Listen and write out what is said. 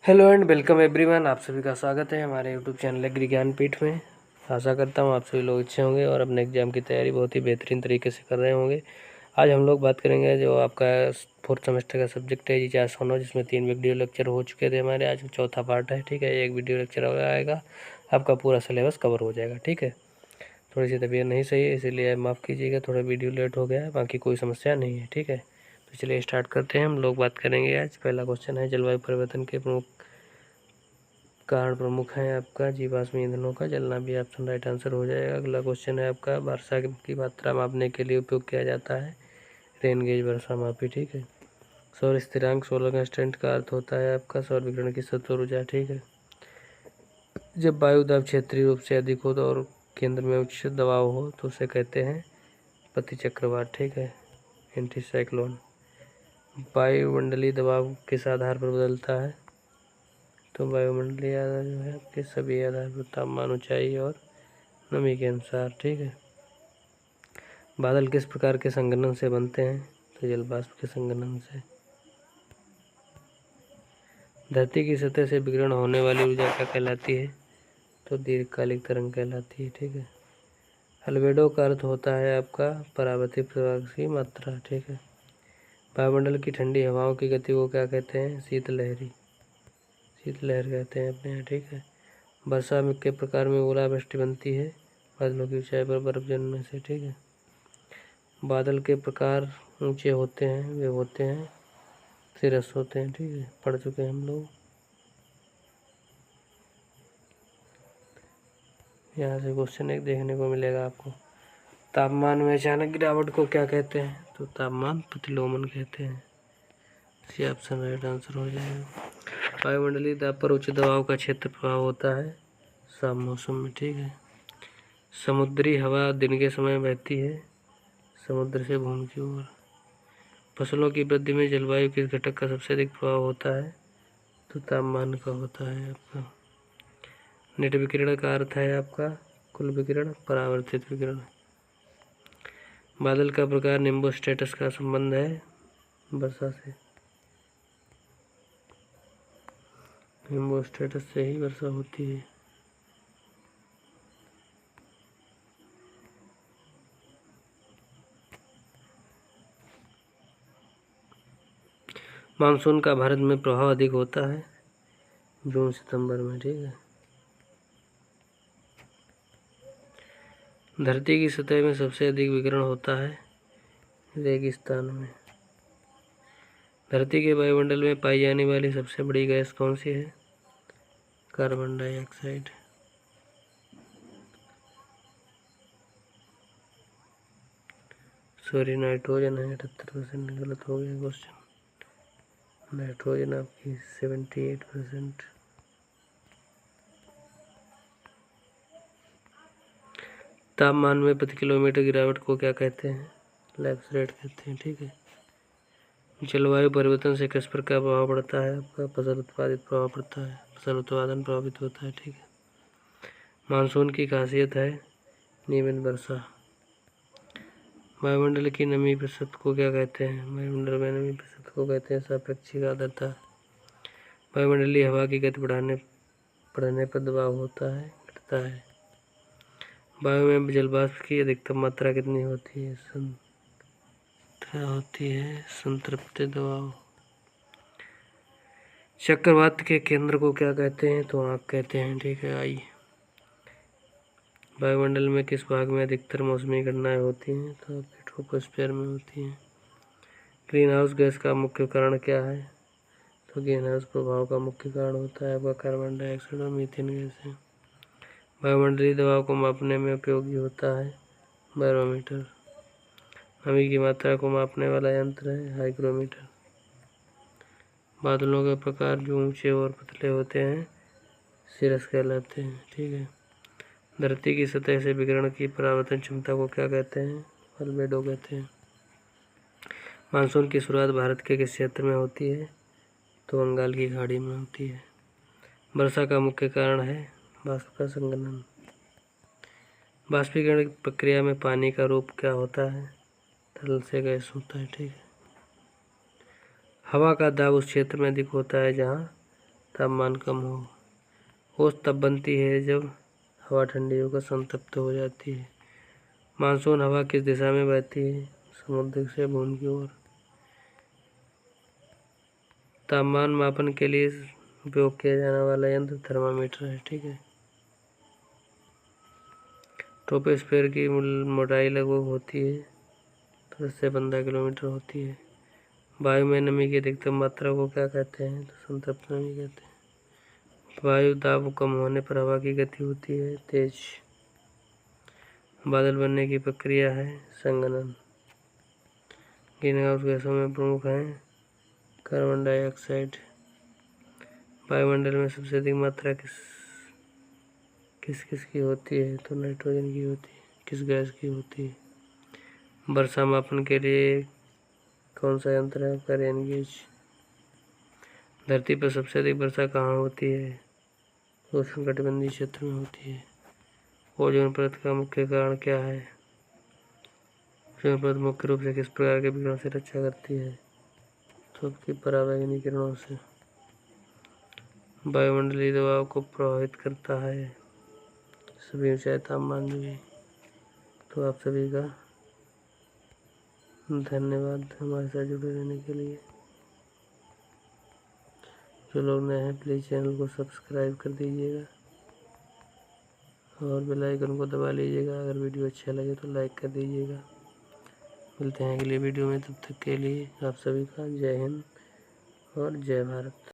Hello and welcome everyone. आप सभी का स्वागत है हमारे यूट्यूब चैनल एग्री ज्ञानपीठ में। आशा करता हूँ आप सभी लोग अच्छे होंगे और अपने एग्ज़ाम की तैयारी बहुत ही बेहतरीन तरीके से कर रहे होंगे। आज हम लोग बात करेंगे जो आपका 4th सेमेस्टर का सब्जेक्ट है जी सोनो, जिसमें 3 वीडियो लेक्चर हो चुके थे हमारे। आज चौथा पार्ट है, ठीक है। एक वीडियो लेक्चर आएगा, आपका पूरा सिलेबस कवर हो जाएगा, ठीक है। थोड़ी सी तबीयत नहीं सही है, इसीलिए माफ़ कीजिएगा, थोड़ा वीडियो लेट हो गया है, बाकी कोई समस्या नहीं है, ठीक है। तो चलिए स्टार्ट करते हैं। हम लोग बात करेंगे आज पहला क्वेश्चन है जलवायु परिवर्तन के कारण प्रमुख है आपका जीवाश्म ईंधनों का जलना, भी ऑप्शन राइट आंसर हो जाएगा। अगला क्वेश्चन है आपका वर्षा की मात्रा मापने के लिए उपयोग किया जाता है रेन गेज वर्षा मापी, ठीक है। सौर स्थिरांक सोलर कांस्टेंट का अर्थ होता है आपका सौर विकिरण की सौर ऊर्जा, ठीक है। जब वायु दाब क्षेत्रीय रूप से अधिक हो तो और केंद्र में उच्च दबाव हो तो उसे कहते हैं पति चक्रवात, ठीक है, एंटी साइक्लोन। वायुमंडलीय दबाव किस आधार पर बदलता है? तो वायुमंडलीय आधार जो है आपके सभी आधार पर तापमान, ऊंचाई और नमी के अनुसार, ठीक है। बादल किस प्रकार के संघनन से बनते हैं? तो जल वाष्प के संघनन से। धरती की सतह से विकिरण होने वाली ऊर्जा क्या कहलाती है? तो दीर्घकालिक तरंग कहलाती है, ठीक है। अल्बेडो का अर्थ होता है आपका परावर्तित प्रकाश की मात्रा, ठीक है। वायुमंडल की ठंडी हवाओं की गति को क्या कहते हैं? शीतलहर कहते हैं अपने यहाँ, ठीक है। वर्षा में के प्रकार में ओलावृष्टि बनती है? बादलों की ऊंचाई पर बर्फ जमने से, ठीक है। बादल के प्रकार ऊंचे होते हैं, वे होते हैं सिरस होते हैं, ठीक है, पढ़ चुके हैं हम लोग। यहाँ से क्वेश्चन एक देखने को मिलेगा आपको। तापमान में अचानक गिरावट को क्या कहते हैं? तो तापमान प्रतिलोमन कहते हैं। ये ऑप्शन राइट आंसर हो जाएगा। वायुमंडलीय दाब पर उच्च दबाव का क्षेत्र प्रभाव होता है शाम मौसम में, ठीक है। समुद्री हवा दिन के समय बहती है समुद्र से भूमि की ओर। फसलों की वृद्धि में जलवायु किस घटक का सबसे अधिक प्रभाव होता है? तो तापमान का होता है आपका। नेट विकिरण का अर्थ है आपका कुल विकिरण, परावर्तित विकिरण। बादल का प्रकार निम्बो स्टेटस का संबंध है वर्षा से। निम्बो स्टेटस से ही वर्षा होती है। मानसून का भारत में प्रभाव अधिक होता है जून सितंबर में, ठीक है। धरती की सतह में सबसे अधिक विकिरण होता है रेगिस्तान में। धरती के वायुमंडल में पाई जाने वाली सबसे बड़ी गैस कौन सी है? Carbon dioxide. सॉरी, नाइट्रोजन है, 78%। गलत हो गया क्वेश्चन। नाइट्रोजन आपकी 78%। तापमान में प्रति किलोमीटर गिरावट को क्या कहते हैं? लैप्स रेट कहते हैं, ठीक है। जलवायु परिवर्तन से किस प्रकार प्रभाव पड़ता है? आपका फसल उत्पादित प्रभाव पड़ता है, फसल उत्पादन प्रभावित होता है, ठीक है। मानसून की खासियत है नियमित वर्षा। वायुमंडल की नमी प्रतिशत को क्या कहते हैं? वायुमंडल में नमी प्रतिशत को कहते हैं सापेक्षिक आर्द्रता। वायुमंडलीय हवा की गति बढ़ने पर दबाव होता है, घटता है। वायु में जल वाष्प की अधिकतम मात्रा कितनी होती है? संतृप्ति दबाव। चक्रवात के केंद्र को क्या कहते हैं? तो आँख कहते हैं, ठीक है, आई। वायुमंडल में किस भाग में अधिकतर मौसमी घटनाएं होती हैं? तो ट्रोपोस्फीयर में होती हैं। ग्रीन हाउस गैस का मुख्य कारण क्या है? तो ग्रीन हाउस प्रभाव का मुख्य कारण होता है आपका कार्बन डाइऑक्साइड और मीथेन गैस है। वायुमंडलीय दबाव को मापने में उपयोगी होता है बैरोमीटर। नमी की मात्रा को मापने वाला यंत्र है हाइग्रोमीटर। बादलों के प्रकार जो ऊंचे और पतले होते हैं सिरस कहलाते हैं, ठीक है। धरती की सतह से विकिरण की परावर्तन क्षमता को क्या कहते हैं? अल्बेडो कहते हैं। मानसून की शुरुआत भारत के किस क्षेत्र में होती है? तो बंगाल की खाड़ी में होती है। वर्षा का मुख्य कारण है वाष्प का संघनन। वाष्पीकरण प्रक्रिया में पानी का रूप क्या होता है? तरल से गैस होता है, ठीक है। हवा का दाब उस क्षेत्र में अधिक होता है जहाँ तापमान कम हो। ओस तब बनती है जब हवा ठंडी होकर संतप्त हो जाती है। मानसून हवा किस दिशा में बहती है? समुद्र से भूमि की ओर। तापमान मापन के लिए उपयोग किया जाने वाला यंत्र थर्मामीटर है, ठीक है। ट्रोपोस्फीयर की मोटाई लगभग होती है 10 से 15 किलोमीटर होती है। वायु में नमी की अधिकतम मात्रा को क्या कहते हैं? तो संतृप्त नमी कहते हैं। वायु दाब कम होने पर हवा की गति होती है तेज। बादल बनने की प्रक्रिया है संघनन। ग्रीनहाउस गैसों में प्रमुख हैं कार्बन डाइऑक्साइड। वायुमंडल में सबसे अधिक मात्रा किस किस की होती है? तो नाइट्रोजन की होती है। किस गैस की होती है? वर्षा मापन के लिए कौन सा यंत्र है? आपका रेन गेज। धरती पर सबसे अधिक वर्षा कहाँ होती है? उष्णकटिबंधीय क्षेत्र में होती है। ओजोन परत का मुख्य कारण क्या है? ओजोन परत मुख्य रूप से किस प्रकार के विकिरण से रक्षा करती है? तो आपकी पराबैंगनी किरणों से। वायुमंडलीय दबाव को प्रभावित करता है सभी ऊंचाई तापमान भी। तो आप सभी का धन्यवाद हमारे साथ जुड़े रहने के लिए। जो लोग नए हैं प्लीज़ चैनल को सब्सक्राइब कर दीजिएगा और बेल आइकन को दबा लीजिएगा। अगर वीडियो अच्छा लगे तो लाइक कर दीजिएगा। मिलते हैं अगली वीडियो में, तब तक के लिए आप सभी का जय हिंद और जय भारत।